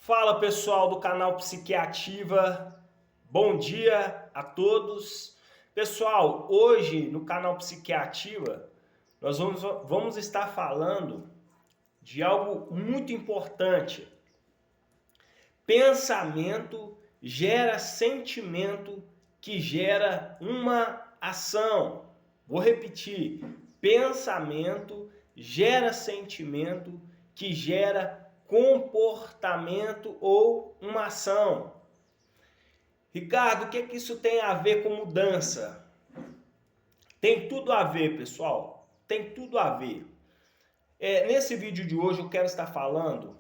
Fala pessoal do canal Psiquiativa, bom dia a todos. Pessoal, hoje no canal Psiquiativa nós vamos estar falando de algo muito importante. Pensamento gera sentimento que gera uma ação. Vou repetir, pensamento gera sentimento que gera comportamento ou uma ação. Ricardo, o que isso tem a ver com mudança? Tem tudo a ver, pessoal. Tem tudo a ver. Nesse vídeo de hoje eu quero estar falando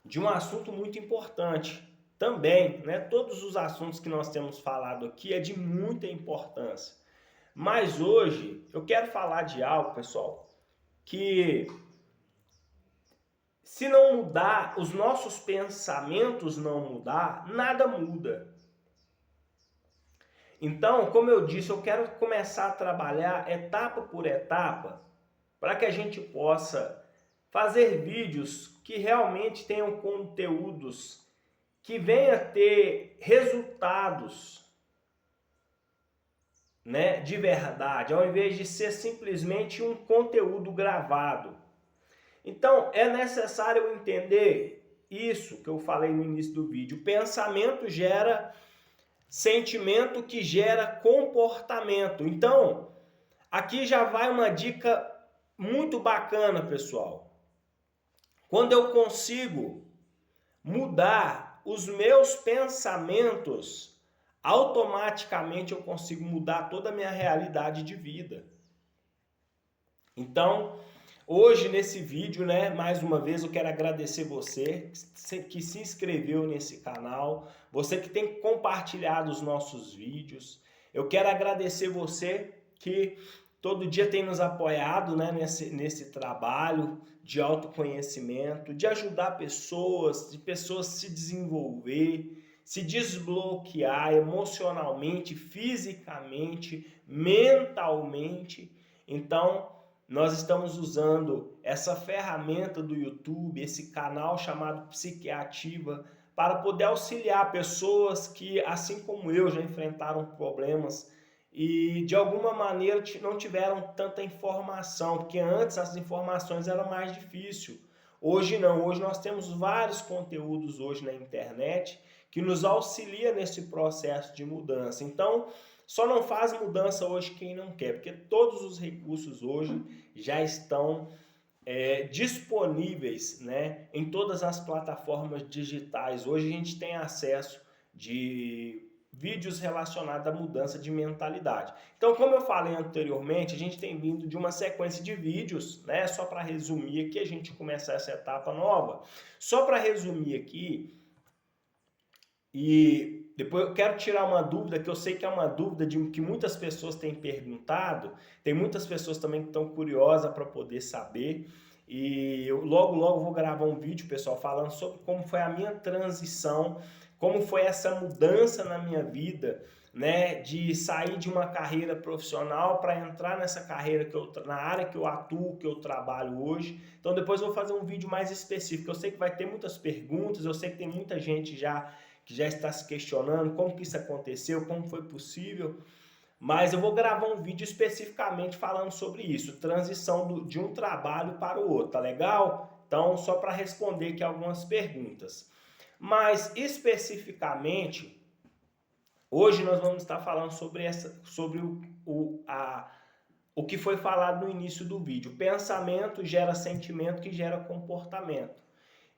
de um assunto muito importante também, né? Todos os assuntos que nós temos falado aqui é de muita importância. Mas hoje eu quero falar de algo, pessoal, que se não mudar, os nossos pensamentos não mudar, nada muda. Então, como eu disse, eu quero começar a trabalhar etapa por etapa para que a gente possa fazer vídeos que realmente tenham conteúdos que venham a ter resultados, né, de verdade, ao invés de ser simplesmente um conteúdo gravado. Então, é necessário entender isso que eu falei no início do vídeo. Pensamento gera sentimento que gera comportamento. Então, aqui já vai uma dica muito bacana, pessoal. Quando eu consigo mudar os meus pensamentos, automaticamente eu consigo mudar toda a minha realidade de vida. Então, hoje nesse vídeo, né, mais uma vez eu quero agradecer você que se inscreveu nesse canal, você que tem compartilhado os nossos vídeos. Eu quero agradecer você que todo dia tem nos apoiado, né, nesse trabalho de autoconhecimento, de ajudar pessoas, de pessoas se desenvolver, se desbloquear emocionalmente, fisicamente, mentalmente. Então, nós estamos usando essa ferramenta do YouTube, esse canal chamado Psiquiativa, para poder auxiliar pessoas que, assim como eu, já enfrentaram problemas e de alguma maneira não tiveram tanta informação, porque antes as informações eram mais difíceis. Hoje não, hoje nós temos vários conteúdos hoje na internet que nos auxilia nesse processo de mudança. Então, só não faz mudança hoje quem não quer, porque todos os recursos hoje já estão disponíveis, né, em todas as plataformas digitais. Hoje a gente tem acesso de vídeos relacionados à mudança de mentalidade. Então, como eu falei anteriormente, a gente tem vindo de uma sequência de vídeos, né, só para resumir aqui, a gente começar essa etapa nova. Só para resumir aqui, e depois eu quero tirar uma dúvida, que eu sei que é uma dúvida que muitas pessoas têm perguntado, tem muitas pessoas também que estão curiosas para poder saber, e eu logo vou gravar um vídeo, pessoal, falando sobre como foi a minha transição, como foi essa mudança na minha vida, né, de sair de uma carreira profissional para entrar nessa carreira na área que eu atuo, que eu trabalho hoje. Então depois eu vou fazer um vídeo mais específico. Eu sei que vai ter muitas perguntas, eu sei que tem muita gente que já está se questionando como que isso aconteceu, como foi possível, mas eu vou gravar um vídeo especificamente falando sobre isso, transição de um trabalho para o outro, tá legal? Então, só para responder aqui algumas perguntas. Mas, especificamente, hoje nós vamos estar falando sobre o que foi falado no início do vídeo. Pensamento gera sentimento que gera comportamento.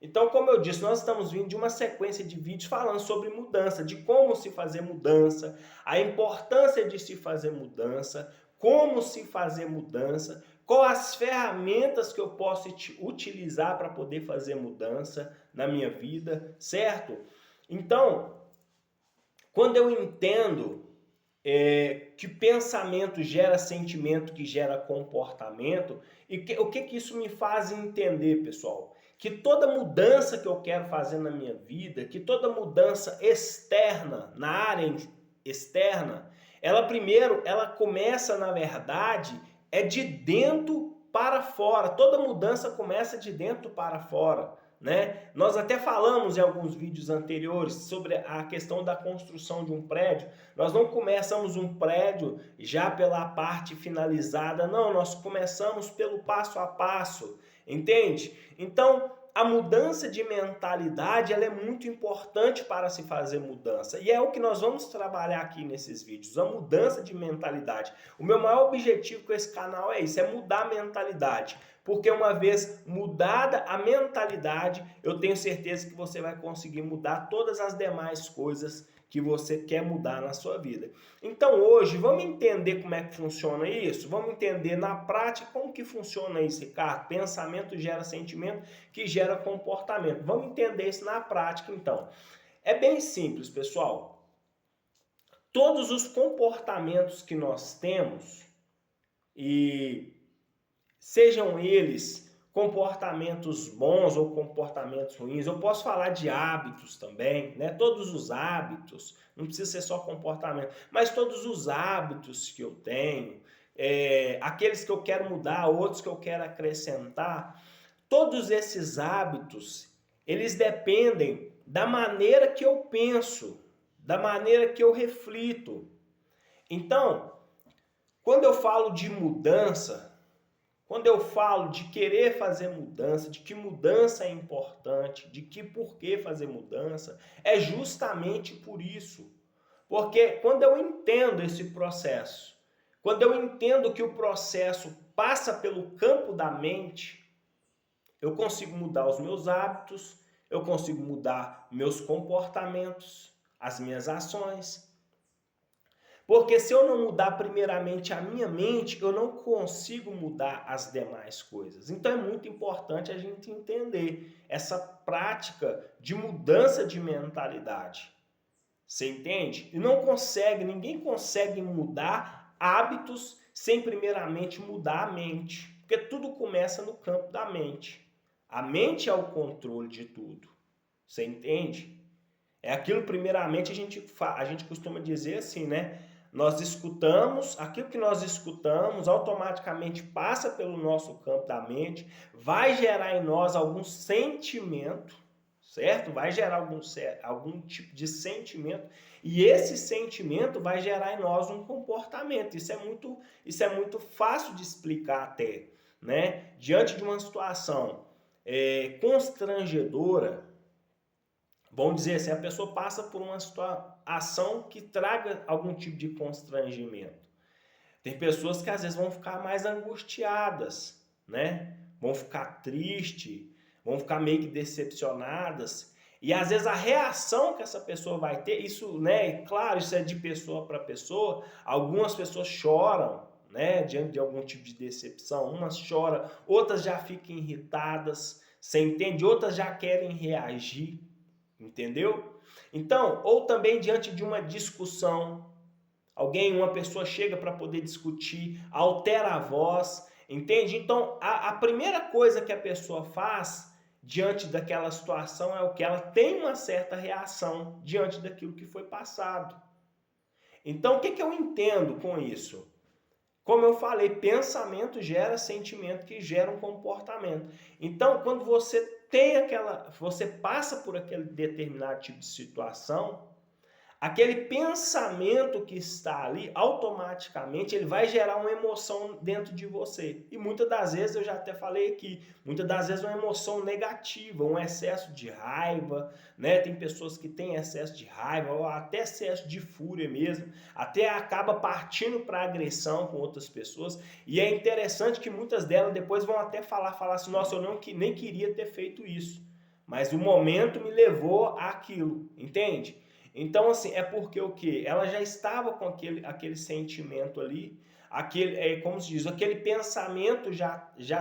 Então, como eu disse, nós estamos vindo de uma sequência de vídeos falando sobre mudança, de como se fazer mudança, a importância de se fazer mudança, como se fazer mudança, quais as ferramentas que eu posso utilizar para poder fazer mudança na minha vida, certo? Então, quando eu entendo que pensamento gera sentimento que gera comportamento, o que isso me faz entender, pessoal? Que toda mudança que eu quero fazer na minha vida, que toda mudança externa, na área externa, ela começa, na verdade, de dentro para fora. Toda mudança começa de dentro para fora, né? Nós até falamos em alguns vídeos anteriores sobre a questão da construção de um prédio. Nós não começamos um prédio já pela parte finalizada, não, nós começamos pelo passo a passo, entende? Então, a mudança de mentalidade, ela é muito importante para se fazer mudança. E é o que nós vamos trabalhar aqui nesses vídeos, a mudança de mentalidade. O meu maior objetivo com esse canal é isso, é mudar a mentalidade. Porque uma vez mudada a mentalidade, eu tenho certeza que você vai conseguir mudar todas as demais coisas que você quer mudar na sua vida. Então hoje, vamos entender como é que funciona isso? Vamos entender na prática como que funciona isso, Ricardo? Pensamento gera sentimento, que gera comportamento. Vamos entender isso na prática, então. É bem simples, pessoal. Todos os comportamentos que nós temos, e sejam eles comportamentos bons ou comportamentos ruins, eu posso falar de hábitos também, né? Todos os hábitos, não precisa ser só comportamento, mas todos os hábitos que eu tenho, aqueles que eu quero mudar, outros que eu quero acrescentar, todos esses hábitos, eles dependem da maneira que eu penso, da maneira que eu reflito. Então, quando eu falo de mudança, quando eu falo de querer fazer mudança, de que mudança é importante, de que por que fazer mudança, é justamente por isso. Porque quando eu entendo esse processo, quando eu entendo que o processo passa pelo campo da mente, eu consigo mudar os meus hábitos, eu consigo mudar meus comportamentos, as minhas ações. Porque se eu não mudar primeiramente a minha mente, eu não consigo mudar as demais coisas. Então é muito importante a gente entender essa prática de mudança de mentalidade. Você entende? E não consegue, ninguém consegue mudar hábitos sem primeiramente mudar a mente. Porque tudo começa no campo da mente. A mente é o controle de tudo. Você entende? É aquilo primeiramente a gente costuma dizer assim, né? Nós escutamos, aquilo que nós escutamos automaticamente passa pelo nosso campo da mente, vai gerar em nós algum sentimento, certo? Vai gerar algum tipo de sentimento e esse sentimento vai gerar em nós um comportamento. Isso é muito fácil de explicar até, né? Diante de uma situação constrangedora, vamos dizer assim, a pessoa passa por uma ação que traga algum tipo de constrangimento. Tem pessoas que às vezes vão ficar mais angustiadas, né? Vão ficar tristes, vão ficar meio que decepcionadas. E às vezes a reação que essa pessoa vai ter, isso, né? Claro, isso é de pessoa para pessoa. Algumas pessoas choram, né? Diante de algum tipo de decepção. Umas choram, outras já ficam irritadas, você entende? Outras já querem reagir. Entendeu? Então, ou também diante de uma discussão, uma pessoa chega para poder discutir, altera a voz, entende? Então, a primeira coisa que a pessoa faz diante daquela situação é o que? Ela tem uma certa reação diante daquilo que foi passado. Então, o que eu entendo com isso? Como eu falei, pensamento gera sentimento que gera um comportamento. Então, quando você você passa por aquele determinado tipo de situação, aquele pensamento que está ali, automaticamente, ele vai gerar uma emoção dentro de você. E muitas das vezes, eu já até falei aqui, muitas das vezes uma emoção negativa, um excesso de raiva, né? Tem pessoas que têm excesso de raiva, ou até excesso de fúria mesmo, até acaba partindo para agressão com outras pessoas. E é interessante que muitas delas depois vão até falar assim, nossa, eu nem queria ter feito isso, mas o momento me levou àquilo, entende? Então, assim, é porque o quê? Ela já estava com aquele sentimento ali, como se diz, aquele pensamento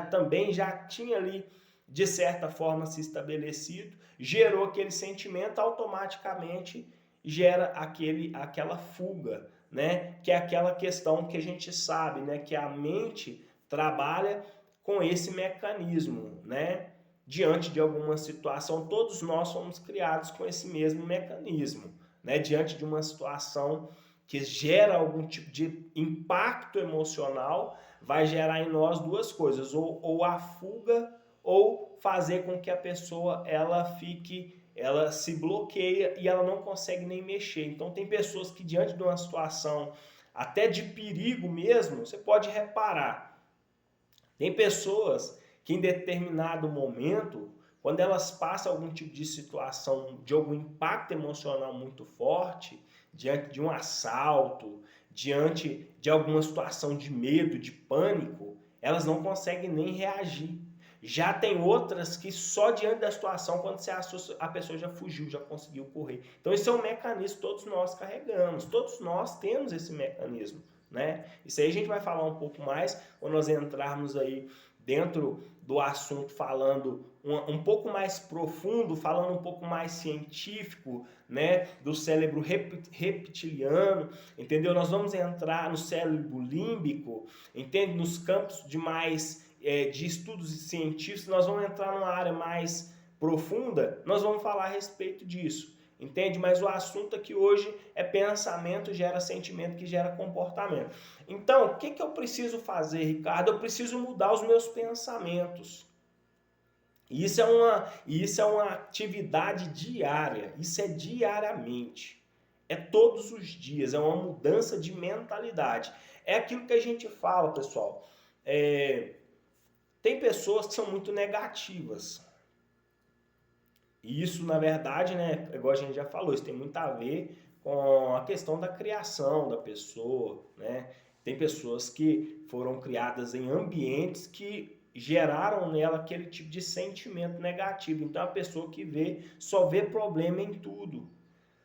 também já tinha ali, de certa forma, se estabelecido, gerou aquele sentimento, automaticamente gera aquela fuga, né? Que é aquela questão que a gente sabe, né? Que a mente trabalha com esse mecanismo, né? Diante de alguma situação, todos nós somos criados com esse mesmo mecanismo, né? Diante de uma situação que gera algum tipo de impacto emocional, vai gerar em nós duas coisas, ou a fuga ou fazer com que a pessoa ela se bloqueia e ela não consegue nem mexer. Então tem pessoas que diante de uma situação até de perigo mesmo, você pode reparar. Tem pessoas que em determinado momento, quando elas passam algum tipo de situação, de algum impacto emocional muito forte, diante de um assalto, diante de alguma situação de medo, de pânico, elas não conseguem nem reagir. Já tem outras que só diante da situação, quando você assusta, a pessoa já fugiu, já conseguiu correr. Então isso é um mecanismo que todos nós carregamos, todos nós temos esse mecanismo, né? Isso aí a gente vai falar um pouco mais quando nós entrarmos aí dentro do assunto, falando um pouco mais profundo, falando um pouco mais científico, né, do cérebro reptiliano, entendeu? Nós vamos entrar no cérebro límbico, entende? Nos campos de estudos científicos, nós vamos entrar numa área mais profunda, nós vamos falar a respeito disso, entende? Mas o assunto aqui hoje é pensamento gera sentimento que gera comportamento. Então, o que eu preciso fazer, Ricardo? Eu preciso mudar os meus pensamentos. Isso é uma atividade diária, isso é diariamente, é todos os dias, é uma mudança de mentalidade. É aquilo que a gente fala, pessoal. Tem pessoas que são muito negativas. E isso, na verdade, né, igual a gente já falou, isso tem muito a ver com a questão da criação da pessoa, né? Tem pessoas que foram criadas em ambientes que geraram nela aquele tipo de sentimento negativo. Então, a pessoa que só vê problema em tudo.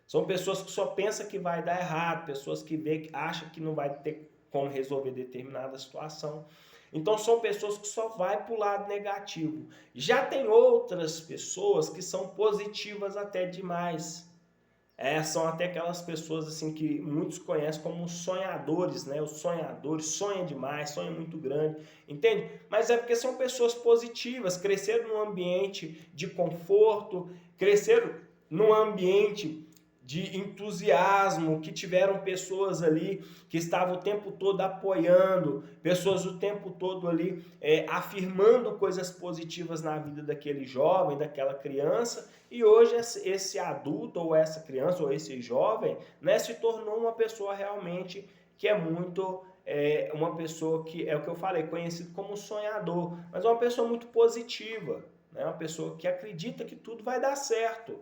São pessoas que só pensam que vai dar errado, pessoas que acham que não vai ter como resolver determinada situação. Então são pessoas que só vai para o lado negativo. Já tem outras pessoas que são positivas até demais. São até aquelas pessoas assim que muitos conhecem como sonhadores, né? Os sonhadores sonham demais, sonham muito grande, entende? Mas é porque são pessoas positivas, cresceram num ambiente de conforto, cresceram num ambiente de entusiasmo, que tiveram pessoas ali que estavam o tempo todo apoiando, pessoas o tempo todo ali afirmando coisas positivas na vida daquele jovem, daquela criança, e hoje esse adulto, ou essa criança, ou esse jovem, né, se tornou uma pessoa realmente que é muito, uma pessoa que, é o que eu falei, conhecido como sonhador, mas é uma pessoa muito positiva, né, uma pessoa que acredita que tudo vai dar certo,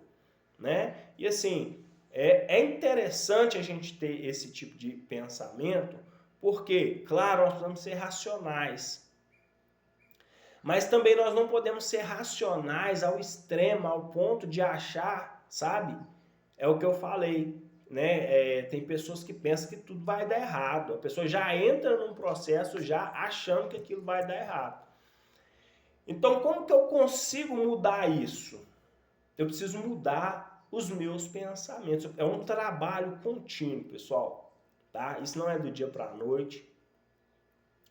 né, e assim, é interessante a gente ter esse tipo de pensamento, porque, claro, nós precisamos ser racionais, mas também nós não podemos ser racionais ao extremo, ao ponto de achar, sabe? É o que eu falei, né? Tem pessoas que pensam que tudo vai dar errado. A pessoa já entra num processo já achando que aquilo vai dar errado. Então, como que eu consigo mudar isso? Eu preciso mudar os meus pensamentos. É um trabalho contínuo, pessoal, tá? Isso não é do dia para a noite.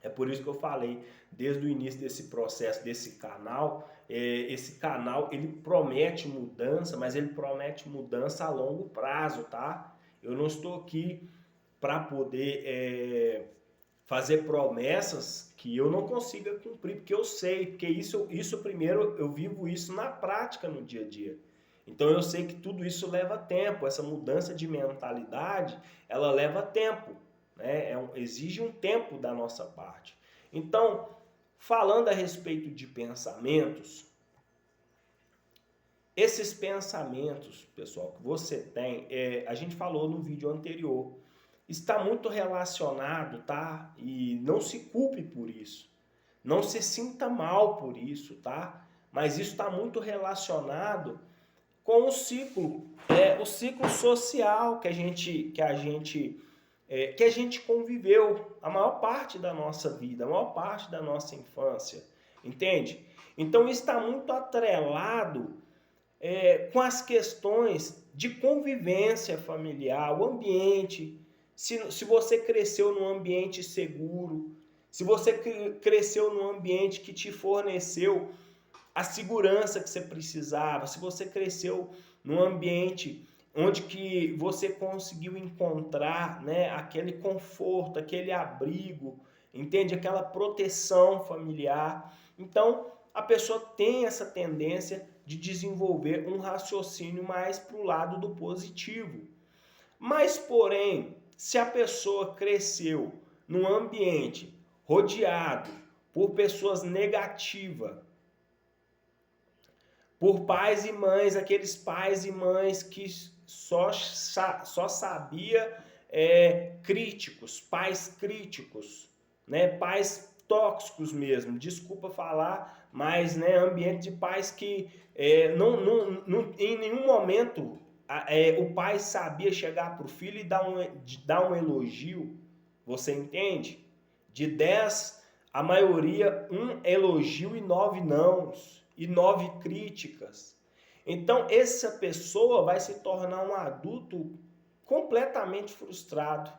É por isso que eu falei desde o início desse processo, desse canal. Esse canal, ele promete mudança, mas ele promete mudança a longo prazo, tá? Eu não estou aqui para poder fazer promessas que eu não consiga cumprir, porque eu sei, porque isso primeiro eu vivo isso na prática no dia a dia. Então eu sei que tudo isso leva tempo, essa mudança de mentalidade, ela leva tempo, né? Exige um tempo da nossa parte. Então, falando a respeito de pensamentos, esses pensamentos, pessoal, que você tem, a gente falou no vídeo anterior, está muito relacionado, tá? E não se culpe por isso, não se sinta mal por isso, tá? Mas isso está muito relacionado com o ciclo social que a gente conviveu a maior parte da nossa vida, a maior parte da nossa infância, entende? Então está muito atrelado com as questões de convivência familiar, o ambiente, se você cresceu num ambiente seguro, se você cresceu num ambiente que te forneceu a segurança que você precisava, se você cresceu num ambiente onde que você conseguiu encontrar, né, aquele conforto, aquele abrigo, entende? Aquela proteção familiar. Então, a pessoa tem essa tendência de desenvolver um raciocínio mais para o lado do positivo. Mas, porém, se a pessoa cresceu num ambiente rodeado por pessoas negativas, por pais e mães, aqueles pais e mães que só sabia críticos, pais críticos, né? Pais tóxicos mesmo, desculpa falar, mas né, ambiente de pais que em nenhum momento o pai sabia chegar para o filho e dar um elogio, você entende? De 10, a maioria, um elogio e 9 nãos, e 9 críticas. Então, essa pessoa vai se tornar um adulto completamente frustrado,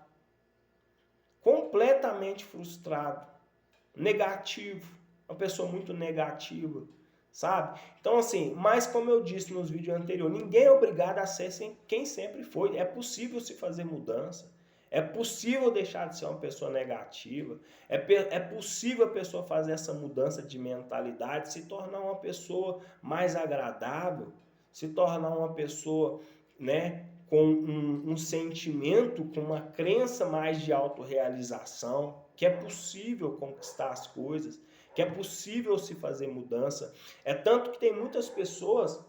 negativo, uma pessoa muito negativa, sabe? Então, assim, mas como eu disse nos vídeos anteriores, ninguém é obrigado a ser quem sempre foi. É possível se fazer mudança. É possível deixar de ser uma pessoa negativa. É possível a pessoa fazer essa mudança de mentalidade, se tornar uma pessoa mais agradável, se tornar uma pessoa, né, com um sentimento, com uma crença mais de autorrealização, que é possível conquistar as coisas, que é possível se fazer mudança. É tanto que tem muitas pessoas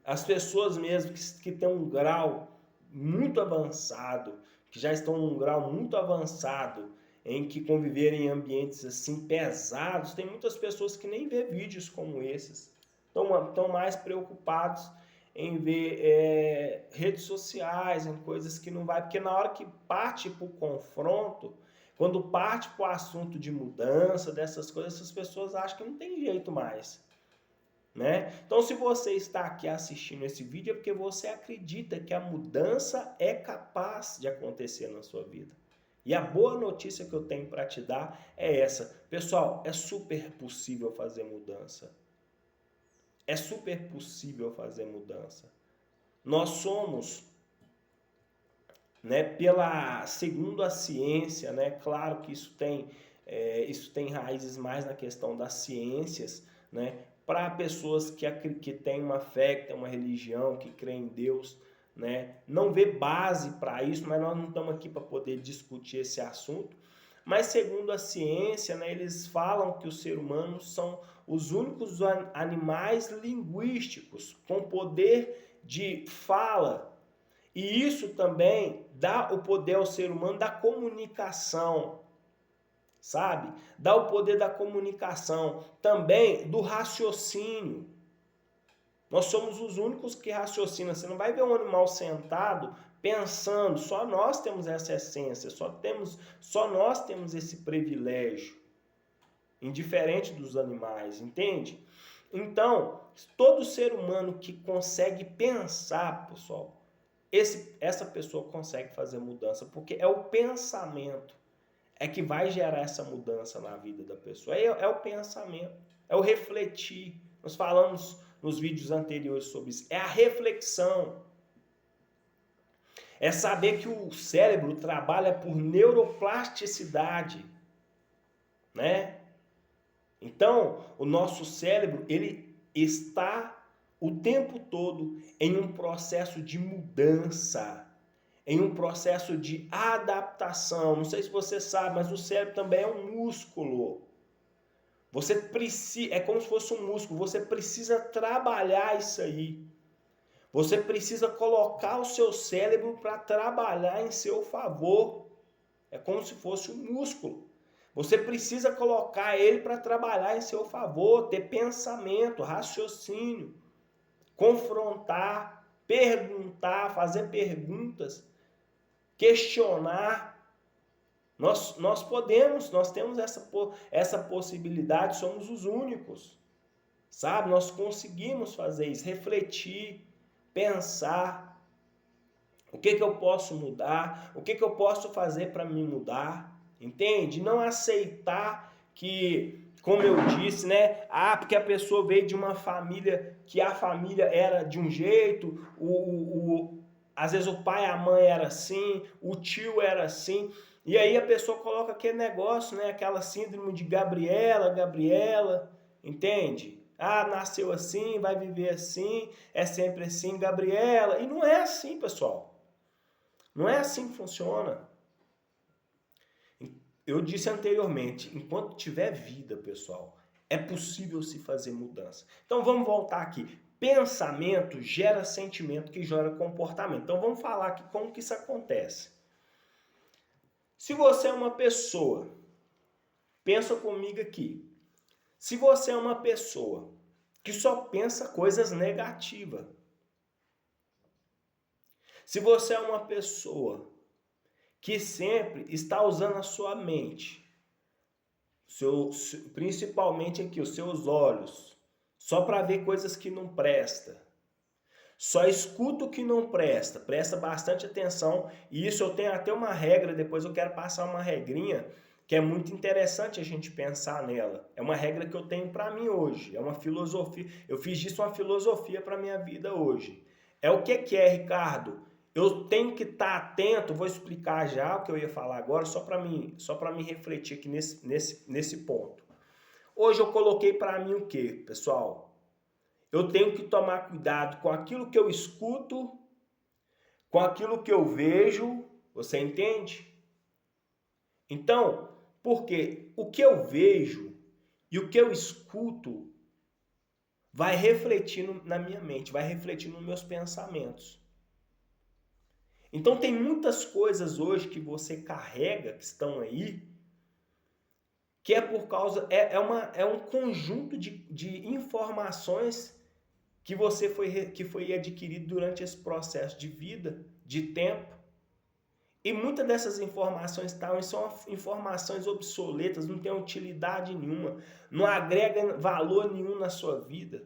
as pessoas mesmo que têm um grau muito avançado, que já estão num grau muito avançado, em que conviverem em ambientes assim pesados, tem muitas pessoas que nem vê vídeos como esses, estão mais preocupados em ver redes sociais, em coisas que não vai, porque na hora que parte para o confronto, quando parte para o assunto de mudança, dessas coisas, essas pessoas acham que não tem jeito mais. Né? Então, se você está aqui assistindo esse vídeo, é porque você acredita que a mudança é capaz de acontecer na sua vida. E a boa notícia que eu tenho para te dar é essa. Pessoal, é super possível fazer mudança. É super possível fazer mudança. Nós somos, né, segundo a ciência, né, claro que isso tem raízes mais na questão das ciências, né, para pessoas que têm uma fé, que têm uma religião, que creem em Deus, né, não vê base para isso, mas nós não estamos aqui para poder discutir esse assunto. Mas segundo a ciência, né, eles falam que os seres humanos são os únicos animais linguísticos com poder de fala. E isso também dá o poder ao ser humano da comunicação, sabe? Dá o poder da comunicação, também do raciocínio. Nós somos os únicos que raciocinam. Você não vai ver um animal sentado pensando. Só nós temos essa essência, só nós temos esse privilégio, indiferente dos animais, entende? Então, todo ser humano que consegue pensar, pessoal, essa pessoa consegue fazer mudança, porque é o pensamento que vai gerar essa mudança na vida da pessoa. É o pensamento, é o refletir. Nós falamos nos vídeos anteriores sobre isso. É a reflexão. É saber que o cérebro trabalha por neuroplasticidade, né? Então, o nosso cérebro, ele está o tempo todo em um processo de mudança, em um processo de adaptação. Não sei se você sabe, mas o cérebro também é um músculo. Você precisa, é como se fosse um músculo, você precisa trabalhar isso aí. Você precisa colocar o seu cérebro para trabalhar em seu favor. É como se fosse um músculo. Você precisa colocar ele para trabalhar em seu favor, ter pensamento, raciocínio, confrontar, perguntar, fazer perguntas, questionar. Nós temos essa possibilidade, somos os únicos, sabe? Nós conseguimos fazer isso, refletir, pensar, o que eu posso mudar, o que eu posso fazer para me mudar, entende? Não aceitar que, como eu disse, né? Porque a pessoa veio de uma família, que a família era de um jeito, às vezes o pai e a mãe era assim, o tio era assim. E aí a pessoa coloca aquele negócio, né? Aquela síndrome de Gabriela, entende? Ah, nasceu assim, vai viver assim, é sempre assim, Gabriela. E não é assim, pessoal. Não é assim que funciona. Eu disse anteriormente, enquanto tiver vida, pessoal, é possível se fazer mudança. Então vamos voltar aqui. Pensamento gera sentimento que gera comportamento. Então vamos falar aqui como que isso acontece. Se você é uma pessoa, pensa comigo aqui. Se você é uma pessoa que só pensa coisas negativas, se você é uma pessoa que sempre está usando a sua mente, principalmente aqui os seus olhos, só para ver coisas que não presta, só escuta o que não presta, presta bastante atenção, e isso eu tenho até uma regra, depois eu quero passar uma regrinha que é muito interessante a gente pensar nela. É uma regra que eu tenho para mim hoje, é uma filosofia, eu fiz disso uma filosofia para minha vida hoje. É o que é, Ricardo? Eu tenho que estar atento, vou explicar já o que eu ia falar agora, só para mim refletir aqui nesse ponto. Hoje eu coloquei para mim o que, pessoal? Eu tenho que tomar cuidado com aquilo que eu escuto, com aquilo que eu vejo, você entende? Então, porque o que eu vejo e o que eu escuto vai refletir na minha mente, vai refletir nos meus pensamentos. Então tem muitas coisas hoje que você carrega, que estão aí, que é por causa, é um conjunto de informações que foi adquirido durante esse processo de vida, de tempo. E muitas dessas informações são informações obsoletas, não tem utilidade nenhuma, não agrega valor nenhum na sua vida,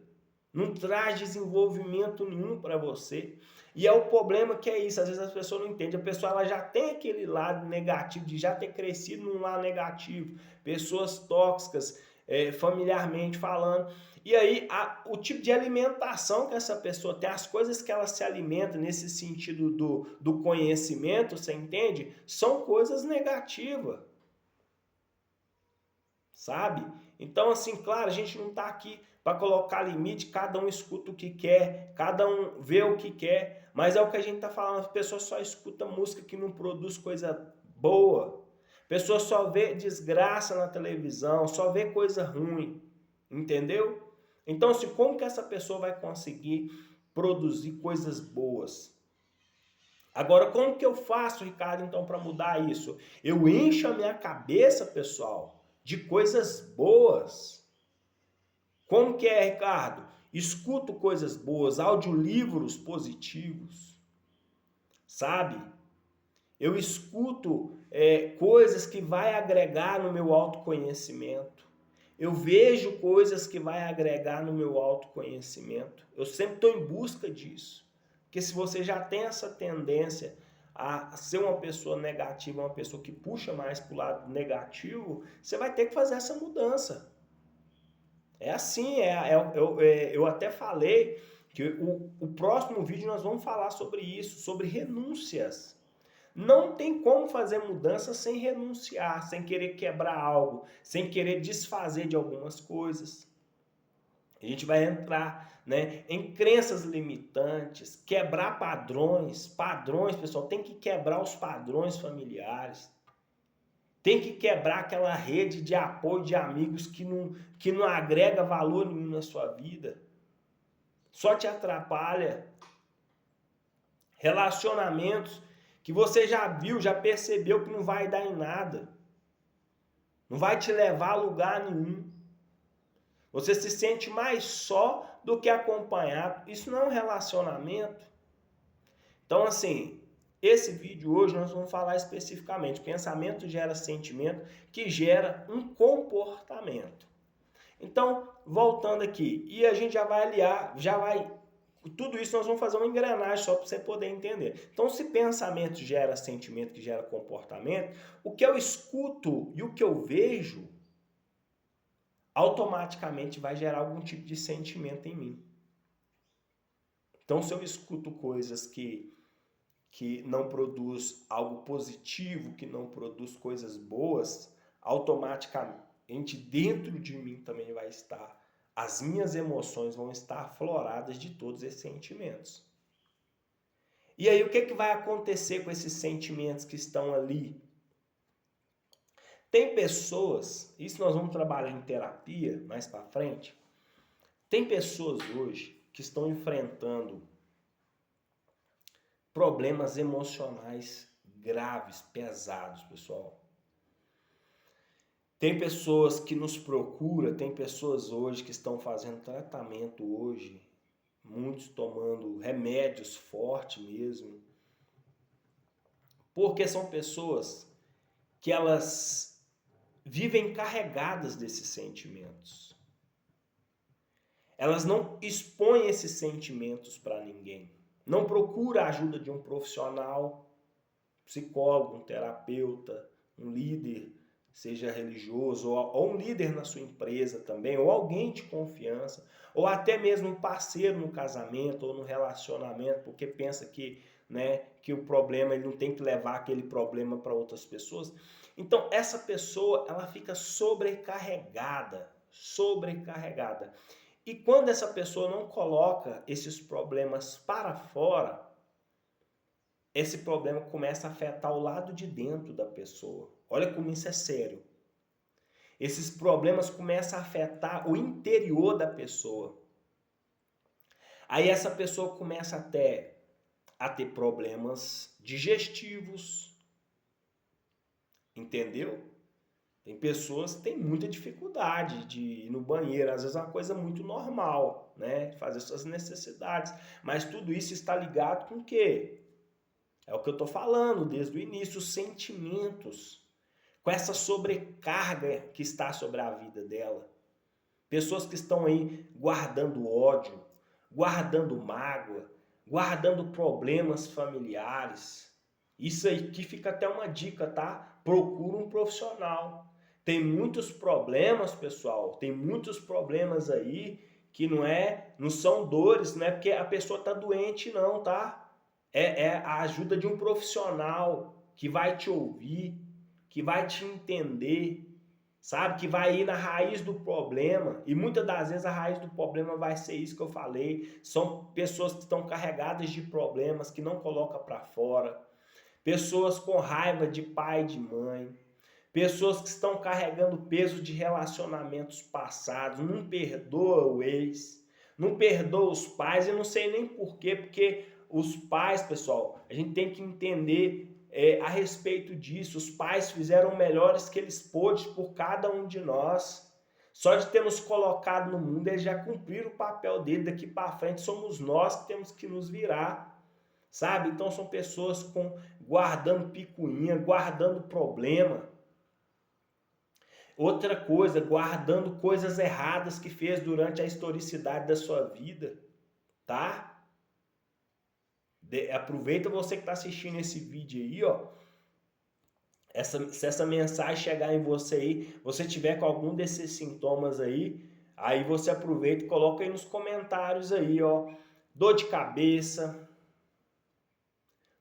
não traz desenvolvimento nenhum para você. E é o problema que é isso, às vezes as pessoas não entendem, a pessoa ela já tem aquele lado negativo, de já ter crescido num lado negativo, pessoas tóxicas, familiarmente falando, e aí o tipo de alimentação que essa pessoa tem, as coisas que ela se alimenta nesse sentido do conhecimento, você entende? São coisas negativas, sabe? Então, assim, claro, a gente não está aqui para colocar limite, cada um escuta o que quer, cada um vê o que quer, mas é o que a gente está falando, as pessoas só escutam música que não produz coisa boa, a pessoa só vê desgraça na televisão, só vê coisa ruim, entendeu? Então, assim, como que essa pessoa vai conseguir produzir coisas boas? Agora, como que eu faço, Ricardo, então, para mudar isso? Eu encho a minha cabeça, pessoal, de coisas boas. Como que é, Ricardo? Escuto coisas boas, audiolivros positivos, sabe? Eu escuto coisas que vai agregar no meu autoconhecimento. Eu vejo coisas que vai agregar no meu autoconhecimento. Eu sempre estou em busca disso. Porque se você já tem essa tendência a ser uma pessoa negativa, uma pessoa que puxa mais para o lado negativo, você vai ter que fazer essa mudança. É assim, eu até falei que o próximo vídeo nós vamos falar sobre isso, sobre renúncias. Não tem como fazer mudança sem renunciar, sem querer quebrar algo, sem querer desfazer de algumas coisas. A gente vai entrar, né, em crenças limitantes, quebrar padrões, pessoal, tem que quebrar os padrões familiares. Tem que quebrar aquela rede de apoio de amigos que não agrega valor nenhum na sua vida. Só te atrapalha. Relacionamentos que você já viu, já percebeu que não vai dar em nada. Não vai te levar a lugar nenhum. Você se sente mais só do que acompanhado. Isso não é um relacionamento. Então, assim, esse vídeo hoje nós vamos falar especificamente. Pensamento gera sentimento, que gera um comportamento. Então, voltando aqui, e a gente já vai aliar, tudo isso nós vamos fazer uma engrenagem só para você poder entender. Então, se pensamento gera sentimento, que gera comportamento, o que eu escuto e o que eu vejo, automaticamente vai gerar algum tipo de sentimento em mim. Então, se eu escuto coisas que que não produz algo positivo, que não produz coisas boas, automaticamente dentro de mim também vai estar, as minhas emoções vão estar afloradas de todos esses sentimentos. E aí o que vai acontecer com esses sentimentos que estão ali? Tem pessoas, isso nós vamos trabalhar em terapia mais para frente, tem pessoas hoje que estão enfrentando problemas emocionais graves, pesados, pessoal. Tem pessoas que nos procuram, tem pessoas hoje que estão fazendo tratamento hoje, muitos tomando remédios fortes mesmo, porque são pessoas que elas vivem carregadas desses sentimentos. Elas não expõem esses sentimentos para ninguém. Não procura a ajuda de um profissional, psicólogo, um terapeuta, um líder, seja religioso, ou um líder na sua empresa também, ou alguém de confiança, ou até mesmo um parceiro no casamento ou no relacionamento, porque pensa que, que o problema, ele não tem que levar aquele problema para outras pessoas. Então, essa pessoa, ela fica sobrecarregada. E quando essa pessoa não coloca esses problemas para fora, esse problema começa a afetar o lado de dentro da pessoa. Olha como isso é sério. Esses problemas começam a afetar o interior da pessoa. Aí essa pessoa começa até a ter problemas digestivos. Entendeu? Tem pessoas que têm muita dificuldade de ir no banheiro, às vezes é uma coisa muito normal, né? Fazer suas necessidades. Mas tudo isso está ligado com o quê? É o que eu estou falando desde o início, os sentimentos, com essa sobrecarga que está sobre a vida dela. Pessoas que estão aí guardando ódio, guardando mágoa, guardando problemas familiares. Isso aí que fica até uma dica, tá? Procura um profissional. Tem muitos problemas, pessoal, tem muitos problemas aí que não são dores, não é porque a pessoa está doente não, tá? É a ajuda de um profissional que vai te ouvir, que vai te entender, sabe? Que vai ir na raiz do problema. E muitas das vezes a raiz do problema vai ser isso que eu falei. São pessoas que estão carregadas de problemas, que não colocam para fora. Pessoas com raiva de pai e de mãe. Pessoas que estão carregando peso de relacionamentos passados. Não perdoa o ex. Não perdoa os pais. Eu não sei nem porquê, porque os pais, pessoal, a gente tem que entender a respeito disso. Os pais fizeram o melhores que eles pôde por cada um de nós. Só de termos colocado no mundo, eles já cumpriram o papel dele. Daqui para frente somos nós que temos que nos virar, sabe? Então são pessoas guardando picuinha, guardando problema. Outra coisa, guardando coisas erradas que fez durante a historicidade da sua vida, tá? Aproveita você que está assistindo esse vídeo aí, ó. Se essa mensagem chegar em você aí, você tiver com algum desses sintomas aí você aproveita e coloca aí nos comentários aí, ó. Dor de cabeça,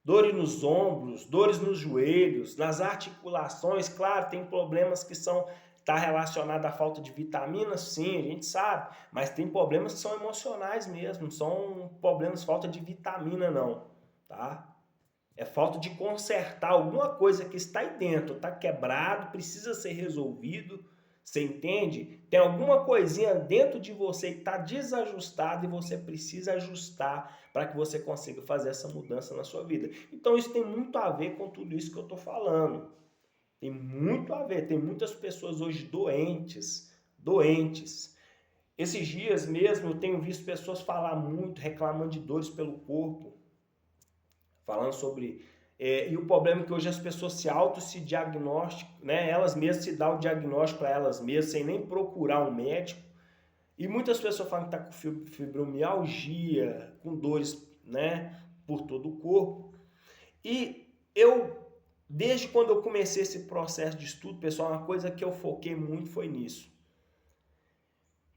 dores nos ombros, dores nos joelhos, nas articulações. Claro, tem problemas que tá relacionado à falta de vitaminas, sim, a gente sabe, mas tem problemas que são emocionais mesmo, não são problemas falta de vitamina não, tá? É falta de consertar alguma coisa que está aí dentro, tá quebrado, precisa ser resolvido, você entende? Tem alguma coisinha dentro de você que está desajustada e você precisa ajustar para que você consiga fazer essa mudança na sua vida. Então isso tem muito a ver com tudo isso que eu estou falando. Tem muito a ver, tem muitas pessoas hoje doentes. Esses dias mesmo eu tenho visto pessoas falar muito, reclamando de dores pelo corpo, falando sobre... e o problema é que hoje as pessoas se diagnosticam, né? Elas mesmas se dão o diagnóstico para elas mesmas, sem nem procurar um médico. E muitas pessoas falam que está com fibromialgia, com dores, né, por todo o corpo. E desde quando eu comecei esse processo de estudo, pessoal, uma coisa que eu foquei muito foi nisso.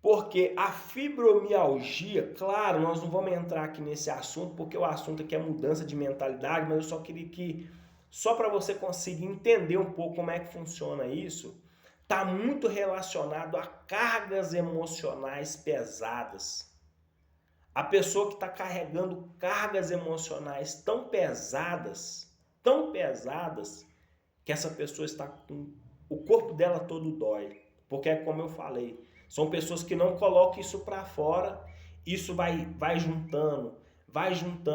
Porque a fibromialgia, claro, nós não vamos entrar aqui nesse assunto, porque o assunto aqui é mudança de mentalidade, mas eu só queria que, só para você conseguir entender um pouco como é que funciona isso, está muito relacionado a cargas emocionais pesadas. A pessoa que está carregando cargas emocionais tão pesadas, que essa pessoa está com o corpo dela todo dói. Porque é como eu falei, são pessoas que não colocam isso para fora, isso vai juntando,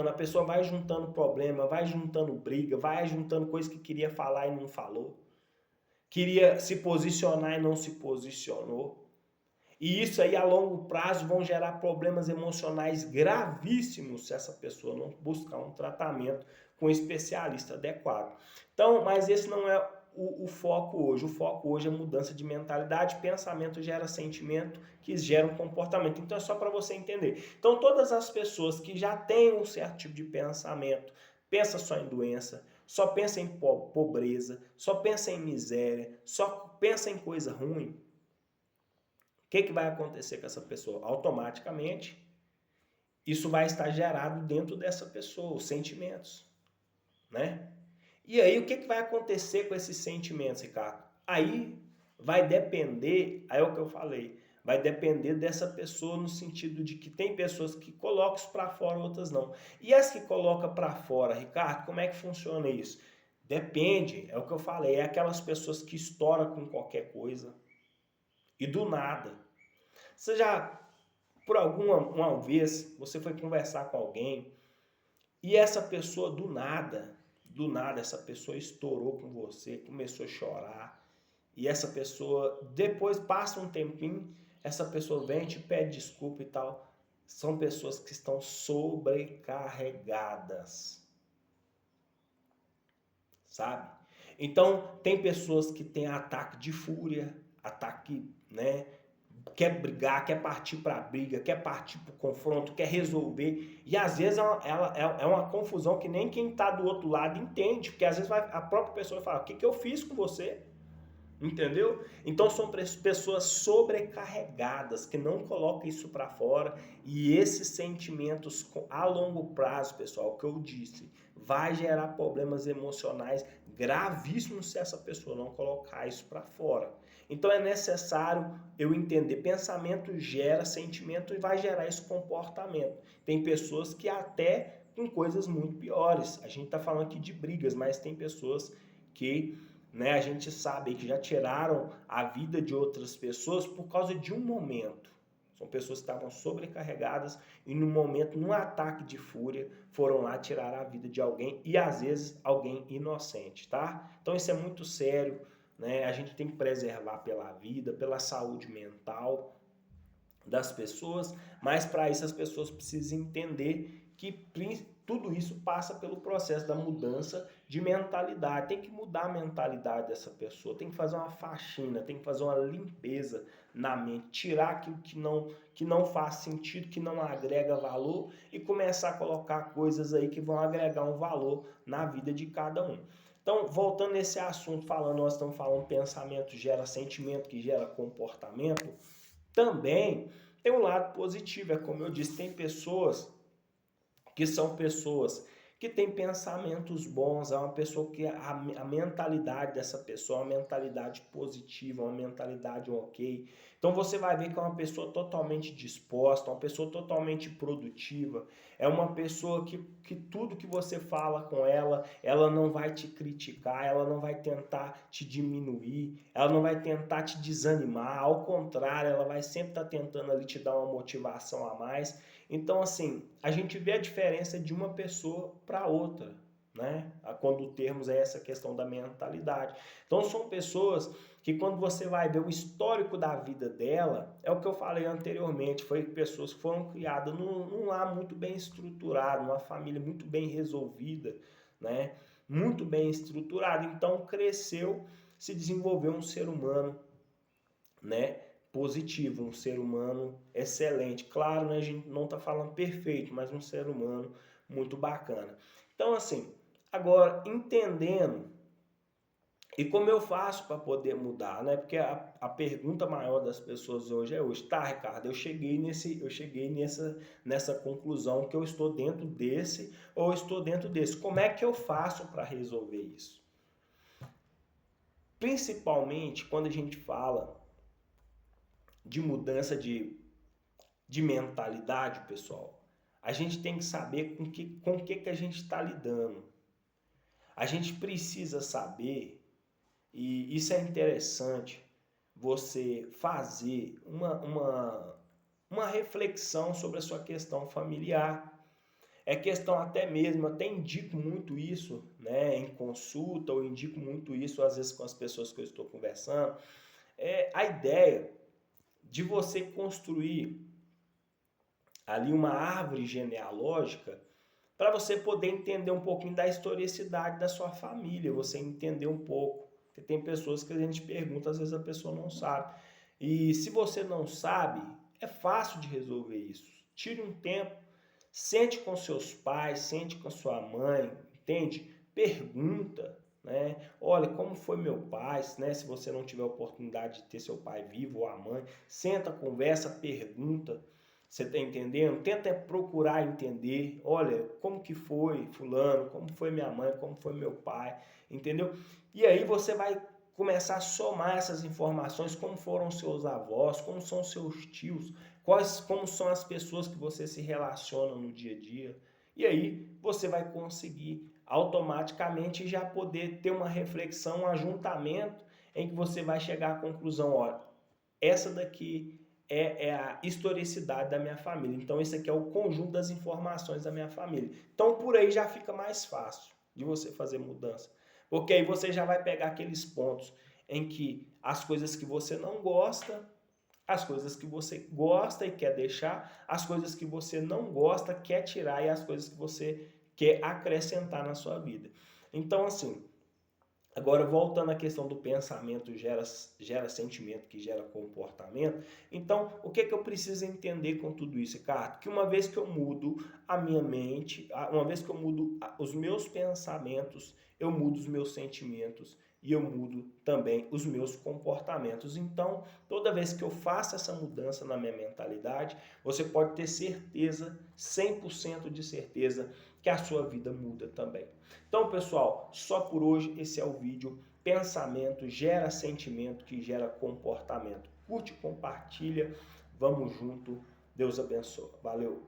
a pessoa vai juntando problema, vai juntando briga, vai juntando coisas que queria falar e não falou, queria se posicionar e não se posicionou. E isso aí a longo prazo vão gerar problemas emocionais gravíssimos se essa pessoa não buscar um tratamento com um especialista adequado. Então, mas esse não é o foco hoje. O foco hoje é mudança de mentalidade. Pensamento gera sentimento, que gera um comportamento. Então é só para você entender. Então todas as pessoas que já têm um certo tipo de pensamento, pensa só em doença, só pensa em pobreza, só pensa em miséria, só pensa em coisa ruim, o que vai acontecer com essa pessoa? Automaticamente, isso vai estar gerado dentro dessa pessoa, os sentimentos, né? E aí, o que vai acontecer com esses sentimentos, Ricardo? Aí vai depender, aí é o que eu falei, vai depender dessa pessoa no sentido de que tem pessoas que colocam isso para fora, outras não. E as que colocam para fora, Ricardo, como é que funciona isso? Depende, é o que eu falei, é aquelas pessoas que estouram com qualquer coisa e do nada. Você já, por alguma uma vez, você foi conversar com alguém e essa pessoa do nada, essa pessoa estourou com você, começou a chorar. E essa pessoa, depois passa um tempinho, essa pessoa vem, te pede desculpa e tal. São pessoas que estão sobrecarregadas, sabe? Então, tem pessoas que têm ataque de fúria, ataque, né? Quer brigar, quer partir para a briga, quer partir para o confronto, quer resolver. E às vezes é uma confusão que nem quem está do outro lado entende, porque às vezes a própria pessoa fala: o que eu fiz com você? Entendeu? Então são pessoas sobrecarregadas que não colocam isso para fora, e esses sentimentos a longo prazo, pessoal, o que eu disse, vai gerar problemas emocionais gravíssimos se essa pessoa não colocar isso para fora. Então é necessário eu entender, pensamento gera sentimento e vai gerar esse comportamento. Tem pessoas que até com coisas muito piores. A gente está falando aqui de brigas, mas tem pessoas que, né, a gente sabe que já tiraram a vida de outras pessoas por causa de um momento. São pessoas que estavam sobrecarregadas e no momento, num ataque de fúria, foram lá tirar a vida de alguém e às vezes alguém inocente, tá? Então isso é muito sério, né? A gente tem que preservar pela vida, pela saúde mental das pessoas, mas para isso as pessoas precisam entender que tudo isso passa pelo processo da mudança de mentalidade. Tem que mudar a mentalidade dessa pessoa, tem que fazer uma faxina, tem que fazer uma limpeza na mente, tirar aquilo que não faz sentido, que não agrega valor e começar a colocar coisas aí que vão agregar um valor na vida de cada um. Então, voltando nesse assunto, nós estamos falando pensamento gera sentimento, que gera comportamento. Também tem um lado positivo, é como eu disse, tem pessoas que são pessoas que têm pensamentos bons, é uma pessoa que a mentalidade dessa pessoa é uma mentalidade positiva, uma mentalidade ok. Então você vai ver que é uma pessoa totalmente disposta, uma pessoa totalmente produtiva, é uma pessoa que tudo que você fala com ela, ela não vai te criticar, ela não vai tentar te diminuir, ela não vai tentar te desanimar, ao contrário, ela vai sempre estar tentando ali te dar uma motivação a mais. Então, assim, a gente vê a diferença de uma pessoa para outra, né? Quando termos essa questão da mentalidade. Então, são pessoas que quando você vai ver o histórico da vida dela, é o que eu falei anteriormente, foi pessoas que foram criadas num lar muito bem estruturado, numa família muito bem resolvida, né? Muito bem estruturada. Então, cresceu, se desenvolveu um ser humano, né? Positivo, um ser humano excelente. Claro, né, a gente não está falando perfeito, mas um ser humano muito bacana. Então, assim, agora, entendendo E como eu faço para poder mudar, né? Porque a pergunta maior das pessoas hoje é hoje, tá, Ricardo, eu cheguei nessa conclusão que eu estou dentro desse ou estou dentro desse. Como é que eu faço para resolver isso? Principalmente quando a gente fala de mudança de mentalidade, pessoal, a gente tem que saber com o que a gente está lidando. A gente precisa saber, e isso é interessante, você fazer uma reflexão sobre a sua questão familiar. É questão até mesmo, eu até indico muito isso, né, em consulta, ou indico muito isso às vezes com as pessoas que eu estou conversando, é a ideia de você construir ali uma árvore genealógica para você poder entender um pouquinho da historicidade da sua família, você entender um pouco. Porque tem pessoas que a gente pergunta, às vezes a pessoa não sabe. E se você não sabe, é fácil de resolver isso. Tire um tempo, sente com seus pais, sente com sua mãe, entende? Pergunta, né? Olha, como foi meu pai, né? Se você não tiver a oportunidade de ter seu pai vivo ou a mãe, senta, conversa, pergunta. Você está entendendo? Tenta procurar entender. Olha, como que foi fulano, como foi minha mãe, como foi meu pai, entendeu? E aí você vai começar a somar essas informações, como foram seus avós, como são seus tios, como são as pessoas que você se relaciona no dia a dia. E aí você vai conseguir automaticamente já poder ter uma reflexão, um ajuntamento em que você vai chegar à conclusão, olha, essa daqui é a historicidade da minha família. Então, esse aqui é o conjunto das informações da minha família. Então, por aí já fica mais fácil de você fazer mudança. Porque aí você já vai pegar aqueles pontos em que as coisas que você não gosta, as coisas que você gosta e quer deixar, as coisas que você não gosta, quer tirar e as coisas que você quer acrescentar na sua vida. Então, assim, agora, voltando à questão do pensamento gera sentimento, que gera comportamento. Então, o que eu preciso entender com tudo isso, Ricardo? Que uma vez que eu mudo a minha mente, uma vez que eu mudo os meus pensamentos, eu mudo os meus sentimentos e eu mudo também os meus comportamentos. Então, toda vez que eu faço essa mudança na minha mentalidade, você pode ter certeza, 100% de certeza, que a sua vida muda também. Então, pessoal, só por hoje esse é o vídeo. Pensamento gera sentimento, que gera comportamento. Curte, compartilha, vamos junto. Deus abençoe. Valeu!